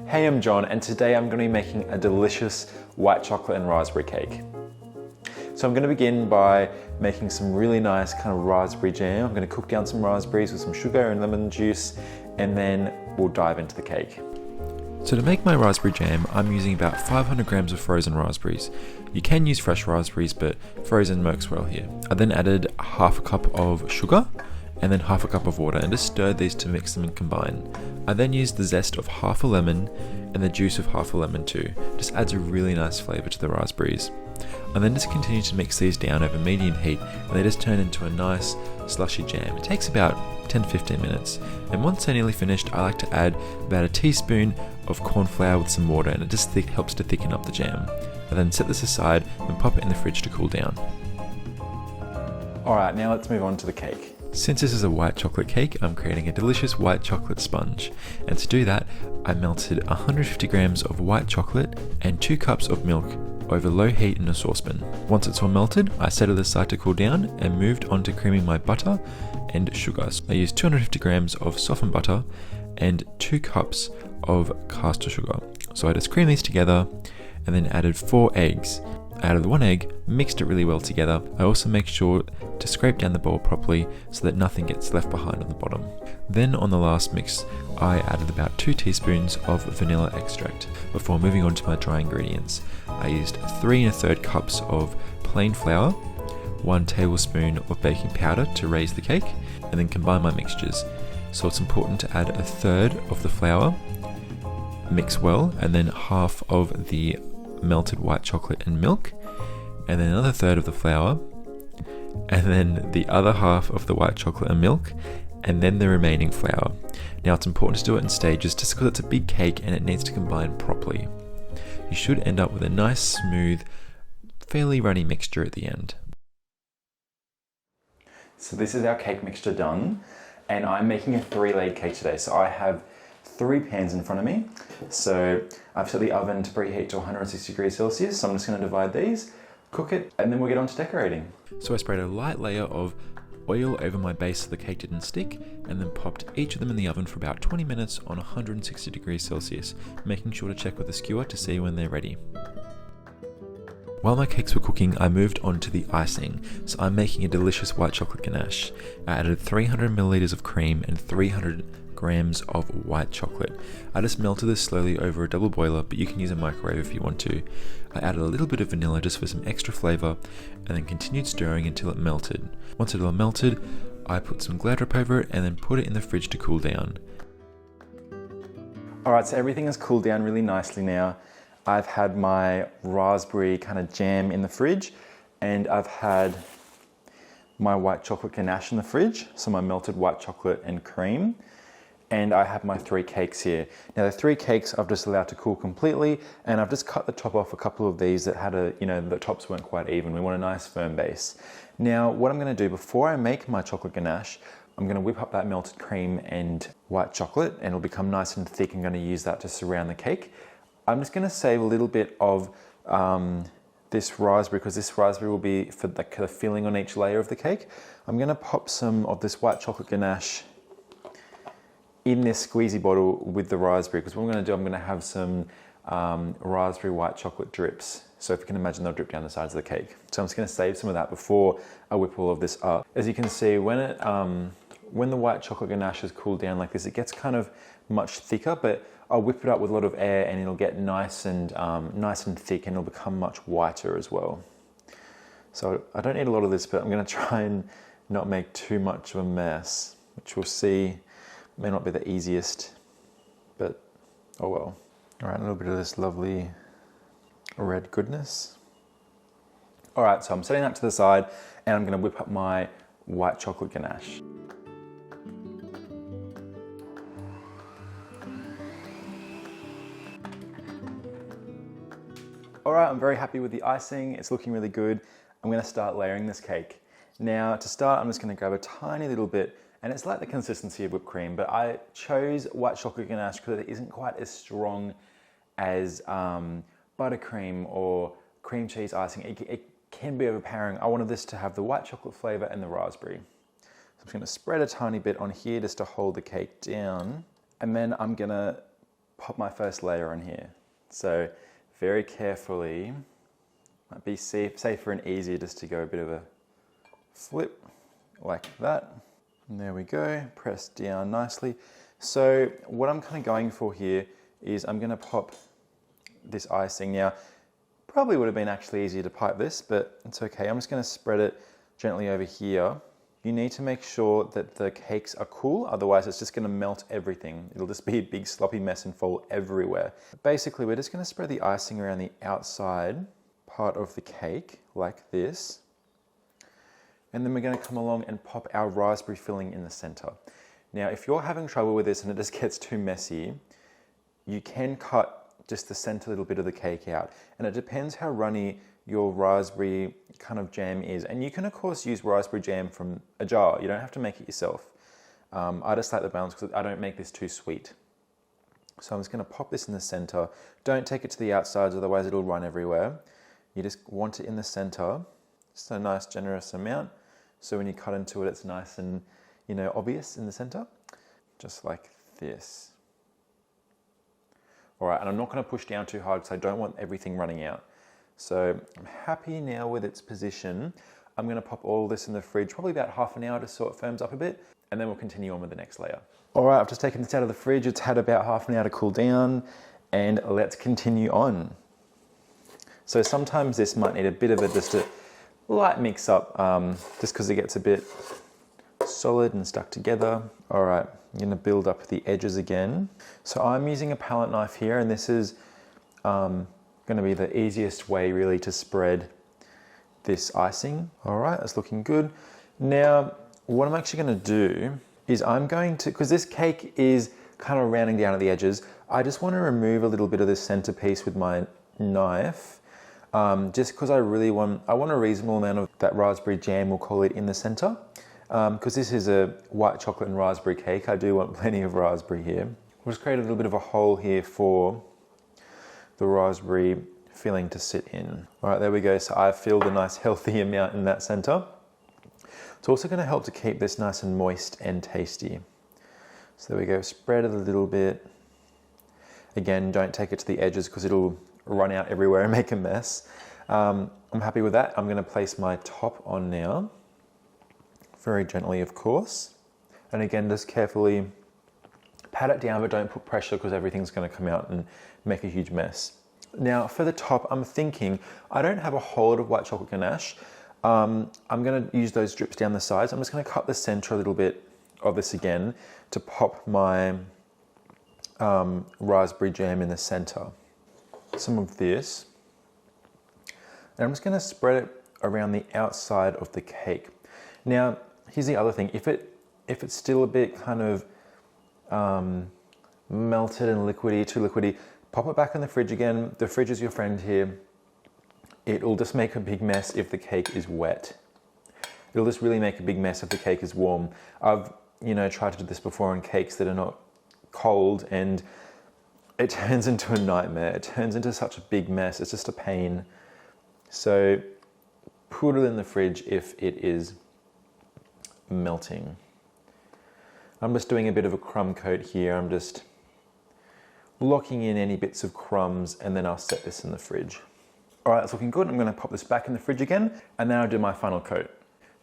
Hey, I'm John, and today I'm going to be making a delicious white chocolate and raspberry cake. So I'm going to begin by making some really nice kind of raspberry jam. I'm going to cook down some raspberries with some sugar and lemon juice, and then we'll dive into the cake. So to make my raspberry jam, I'm using about 500 grams of frozen raspberries. You can use fresh raspberries, but frozen works well here. I then added half a cup of sugar and then half a cup of water and just stirred these to mix them and combine. I then used the zest of half a lemon and the juice of half a lemon too. Just adds a really nice flavour to the raspberries. I then just continue to mix these down over medium heat and they just turn into a nice slushy jam. It takes about 10-15 minutes. And once they're nearly finished, I like to add about a teaspoon of corn flour with some water, and it just helps to thicken up the jam. I then set this aside and pop it in the fridge to cool down. Alright, now let's move on to the cake. Since this is a white chocolate cake, I'm creating a delicious white chocolate sponge. And to do that, I melted 150 grams of white chocolate and 2 cups of milk over low heat in a saucepan. Once it's all melted, I set it aside to cool down and moved on to creaming my butter and sugar. I used 250 grams of softened butter and 2 cups of caster sugar. So I just creamed these together and then added 4 eggs. I added 1 egg, mixed it really well together. I also make sure to scrape down the bowl properly so that nothing gets left behind on the bottom. Then on the last mix, I added about 2 teaspoons of vanilla extract. Before moving on to my dry ingredients, I used 3 1/3 cups of plain flour, 1 tablespoon of baking powder to raise the cake, and then combine my mixtures. So it's important to add 1/3 of the flour, mix well, and then half of the melted white chocolate and milk, and then another 1/3 of the flour, and then the other half of the white chocolate and milk, and then the remaining flour. Now it's important to do it in stages just because it's a big cake and it needs to combine properly. You should end up with a nice, smooth, fairly runny mixture at the end. So this is our cake mixture done, and I'm making a 3-layered cake today. So I have 3 pans in front of me. So I've set the oven to preheat to 160 degrees Celsius. So I'm just going to divide these, cook it, and then we'll get on to decorating. So I sprayed a light layer of oil over my base so the cake didn't stick, and then popped each of them in the oven for about 20 minutes on 160 degrees Celsius, making sure to check with the skewer to see when they're ready. While my cakes were cooking, I moved on to the icing. So I'm making a delicious white chocolate ganache. I added 300 milliliters of cream and 300 grams of white chocolate. I just melted this slowly over a double boiler, but you can use a microwave if you want to. I added a little bit of vanilla just for some extra flavor, and then continued stirring until it melted. Once it all melted, I put some Glad wrap over it and then put it in the fridge to cool down. Alright, so everything has cooled down really nicely now. I've had my raspberry kind of jam in the fridge, and I've had my white chocolate ganache in the fridge, so my melted white chocolate and cream. And I have my 3 cakes here. Now the 3 cakes I've just allowed to cool completely, and I've just cut the top off a couple of these that had the tops weren't quite even. We want a nice firm base. Now what I'm gonna do before I make my chocolate ganache, I'm gonna whip up that melted cream and white chocolate, and it'll become nice and thick. I'm gonna use that to surround the cake. I'm just gonna save a little bit of this raspberry, because this raspberry will be for the kind of filling on each layer of the cake. I'm gonna pop some of this white chocolate ganache in this squeezy bottle with the raspberry, because what I'm going to do, I'm going to have some raspberry white chocolate drips. So if you can imagine, they'll drip down the sides of the cake. So I'm just going to save some of that before I whip all of this up. As you can see, when the white chocolate ganache has cooled down like this, it gets kind of much thicker, but I'll whip it up with a lot of air and it'll get nice and thick, and it'll become much whiter as well. So I don't need a lot of this, but I'm going to try and not make too much of a mess, which we'll see. May not be the easiest, but oh well. All right, a little bit of this lovely red goodness. All right, so I'm setting that to the side, and I'm gonna whip up my white chocolate ganache. All right, I'm very happy with the icing. It's looking really good. I'm gonna start layering this cake. Now, to start, I'm just gonna grab a tiny little bit, and it's like the consistency of whipped cream, but I chose white chocolate ganache because it isn't quite as strong as buttercream or cream cheese icing. It can be overpowering. I wanted this to have the white chocolate flavor and the raspberry. So I'm just gonna spread a tiny bit on here just to hold the cake down. And then I'm gonna pop my first layer on here. So very carefully, might be safer and easier just to go a bit of a flip like that. And there we go, press down nicely. So what I'm kind of going for here is I'm gonna pop this icing. Now, probably would have been actually easier to pipe this, but it's okay. I'm just gonna spread it gently over here. You need to make sure that the cakes are cool, otherwise it's just gonna melt everything. It'll just be a big sloppy mess and fall everywhere. Basically, we're just gonna spread the icing around the outside part of the cake, like this. And then we're gonna come along and pop our raspberry filling in the center. Now, if you're having trouble with this and it just gets too messy, you can cut just the center little bit of the cake out. And it depends how runny your raspberry kind of jam is. And you can of course use raspberry jam from a jar. You don't have to make it yourself. I just like the balance because I don't make this too sweet. So I'm just gonna pop this in the center. Don't take it to the outsides, otherwise it'll run everywhere. You just want it in the center. Just a nice generous amount. So when you cut into it, it's nice and, you know, obvious in the center. Just like this. All right, and I'm not gonna push down too hard because I don't want everything running out. So I'm happy now with its position. I'm gonna pop all this in the fridge, probably about half an hour just so it firms up a bit, and then we'll continue on with the next layer. All right, I've just taken this out of the fridge. It's had about half an hour to cool down, and let's continue on. So sometimes this might need a bit of just a light mix up, just because it gets a bit solid and stuck together. All right, I'm gonna build up the edges again. So I'm using a palette knife here, and this is going to be the easiest way really to spread this icing. All right, that's looking good. Now, what I'm actually going to do is I'm going to, because this cake is kind of rounding down at the edges, I just want to remove a little bit of this centerpiece with my knife, just because I want a reasonable amount of that raspberry jam, we'll call it, in the center. Because this is a white chocolate and raspberry cake, I do want plenty of raspberry here. We'll just create a little bit of a hole here for the raspberry filling to sit in. All right, there we go. So I've filled a nice healthy amount in that center. It's also going to help to keep this nice and moist and tasty. So there we go, spread it a little bit. Again, don't take it to the edges because it'll run out everywhere and make a mess. I'm happy with that. I'm going to place my top on now. Very gently, of course. And again, just carefully pat it down, but don't put pressure because everything's going to come out and make a huge mess. Now for the top, I'm thinking, I don't have a whole lot of white chocolate ganache. I'm going to use those drips down the sides. I'm just going to cut the center a little bit of this again to pop my raspberry jam in the center. Some of this. And I'm just going to spread it around the outside of the cake. Now, here's the other thing. If it's still a bit kind of melted and liquidy, too liquidy, pop it back in the fridge again. The fridge is your friend here. It'll just make a big mess if the cake is wet. It'll just really make a big mess if the cake is warm. I've, tried to do this before on cakes that are not cold, and it turns into a nightmare. It turns into such a big mess. It's just a pain. So put it in the fridge if it is melting. I'm just doing a bit of a crumb coat here. I'm just locking in any bits of crumbs, and then I'll set this in the fridge. All right, it's looking good. I'm going to pop this back in the fridge again, and then I'll do my final coat.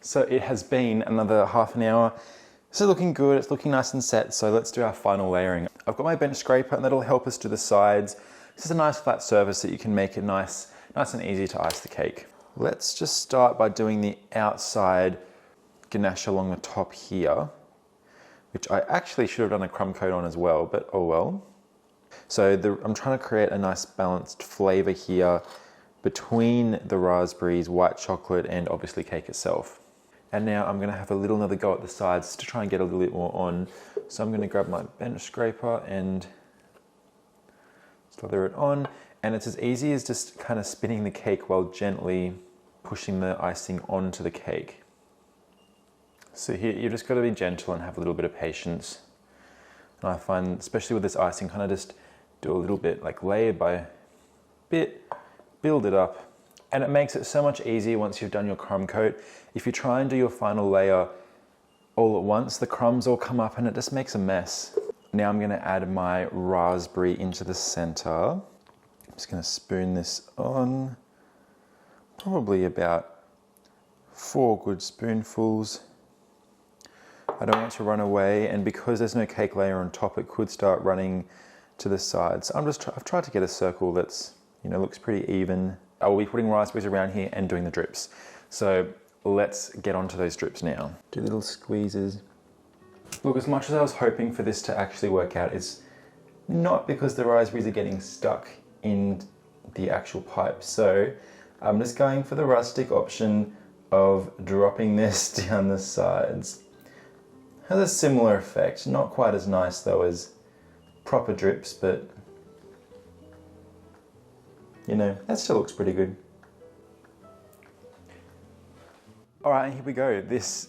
So it has been another half an hour. This is looking good. It's looking nice and set. So let's do our final layering. I've got my bench scraper, and that'll help us do the sides. This is a nice flat surface that you can make it nice and easy to ice the cake. Let's just start by doing the outside ganache along the top here, which I actually should have done a crumb coat on as well, but oh well. So I'm trying to create a nice balanced flavor here between the raspberries, white chocolate, and obviously cake itself. And now I'm gonna have another go at the sides to try and get a little bit more on. So I'm gonna grab my bench scraper and slather it on. And it's as easy as just kind of spinning the cake while gently pushing the icing onto the cake. So here, you've just got to be gentle and have a little bit of patience. And I find, especially with this icing, kind of just do a little bit, like layer by bit, build it up. And it makes it so much easier once you've done your crumb coat. If you try and do your final layer all at once, the crumbs all come up and it just makes a mess. Now I'm gonna add my raspberry into the center. I'm just gonna spoon this on, probably about 4 good spoonfuls. I don't want to run away, and because there's no cake layer on top, it could start running to the sides. So I've tried to get a circle that's, looks pretty even. I will be putting raspberries around here and doing the drips. So let's get onto those drips now. Do little squeezes. Look, as much as I was hoping for this to actually work out, it's not, because the raspberries are getting stuck in the actual pipe. So I'm just going for the rustic option of dropping this down the sides. Has a similar effect, not quite as nice though as proper drips, but that still looks pretty good. All right, here we go. This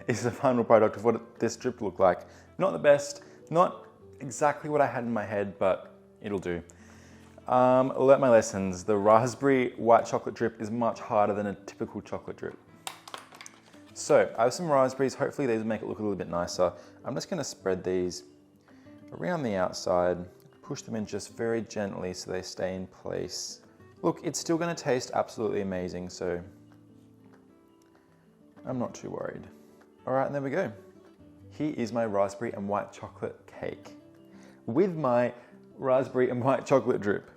is the final product of what this drip looked like. Not the best, not exactly what I had in my head, but it'll do. Learnt my lessons. The raspberry white chocolate drip is much harder than a typical chocolate drip. So I have some raspberries. Hopefully these will make it look a little bit nicer. I'm just going to spread these around the outside, push them in just very gently so they stay in place. Look, it's still going to taste absolutely amazing, so I'm not too worried. All right, and there we go. Here is my raspberry and white chocolate cake with my raspberry and white chocolate drip.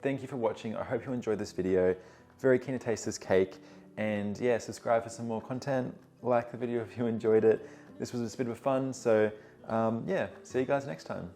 Thank you for watching. I hope you enjoyed this video. Very keen to taste this cake. And yeah, subscribe for some more content. Like the video if you enjoyed it. This was a bit of fun. So yeah, see you guys next time.